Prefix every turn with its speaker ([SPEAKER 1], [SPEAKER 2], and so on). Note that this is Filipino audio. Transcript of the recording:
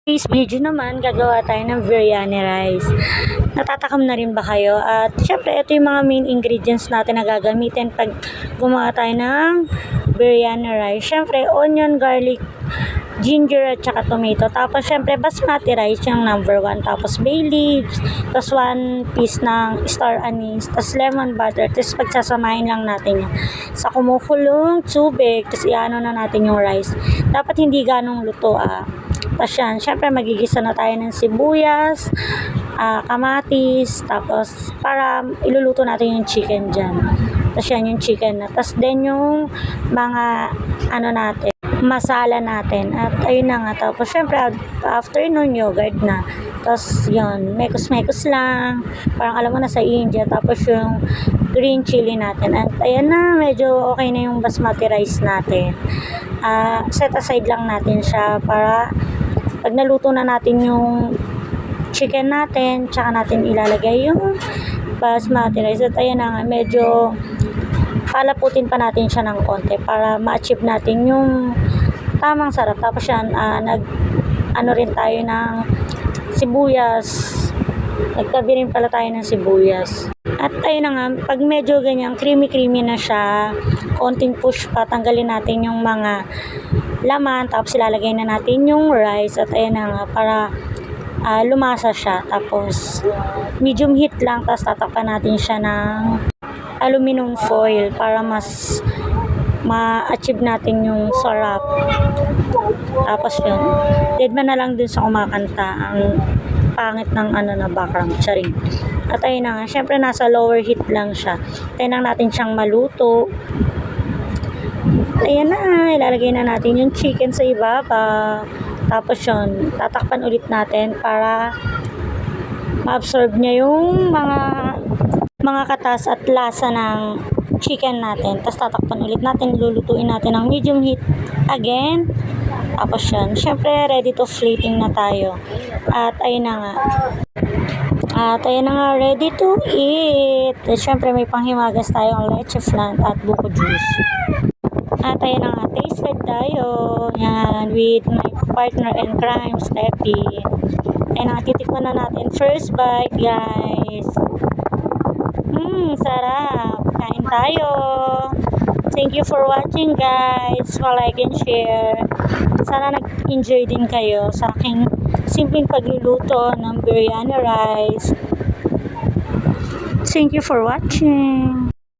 [SPEAKER 1] Today's video naman, gagawa tayo ng biryani rice. Natatakam na rin ba kayo? At syempre, ito yung mga main ingredients natin na gagamitin pag gumawa tayo ng biryani rice. Syempre, onion, garlic, ginger at saka tomato. Tapos syempre, basmati rice yung number 1. Tapos bay leaves, tapos 1 piece ng star anise, tapos lemon butter. Tapos pagsasamahin lang natin yan sa kumukulong tubig. Tapos iano na natin yung rice. Dapat hindi ganong luto Tapos yan, syempre magigisa na tayo ng sibuyas, kamatis, tapos para iluluto natin yung chicken dyan. Tapos yan yung chicken na. Tapos din yung mga natin, masala natin. At ayun na nga. Tapos syempre after nun yogurt na. Tapos yun, mekos-mekos lang. Parang alam mo na sa India. Tapos yung green chili natin. At ayan na, medyo okay na yung basmati rice natin. Set aside lang natin siya para pag naluto na natin yung chicken natin, tsaka natin ilalagay yung basmati rice. At ayan na nga, medyo palaputin pa natin siya ng konti para ma-achieve natin yung tamang sarap. Tapos yan, rin tayo ng sibuyas. Nagtabi rin pala tayo ng sibuyas. At ayun na nga, pag medyo ganyan, creamy na siya, konting push pa, tanggalin natin yung mga laman, tapos ilalagay na natin yung rice. At ayun na nga, para lumasa siya. Tapos medium heat lang, tapos tatakpan natin siya ng aluminum foil para mas ma-achieve natin yung sarap. Tapos yun, dead man na lang dun sa kumakanta ang pangit ng na background, charing. At ayun na nga, syempre nasa lower heat lang siya. Tayo lang natin siyang maluto. Ayan na, ilalagay na natin yung chicken sa ibabaw. Tapos yun, tatakpan ulit natin para ma-absorb niya yung mga katas at lasa ng chicken natin. Tapos tatakpan ulit natin, lulutuin natin ng medium heat again. Tapos yun, syempre ready to plating na tayo. At ayun na nga, ready to eat. At syempre may panghimagas tayong leche flan at buko juice. At ayun na nga, taste test tayo. Yan, with my partner in crime, Steffi. Ayun na nga, titikman na natin. First bite, guys. Sarap. Kain tayo. Thank you for watching, guys. Like and share. Sana nag-enjoy din kayo sa aking simpleng pagluluto ng biryani rice. Thank you for watching.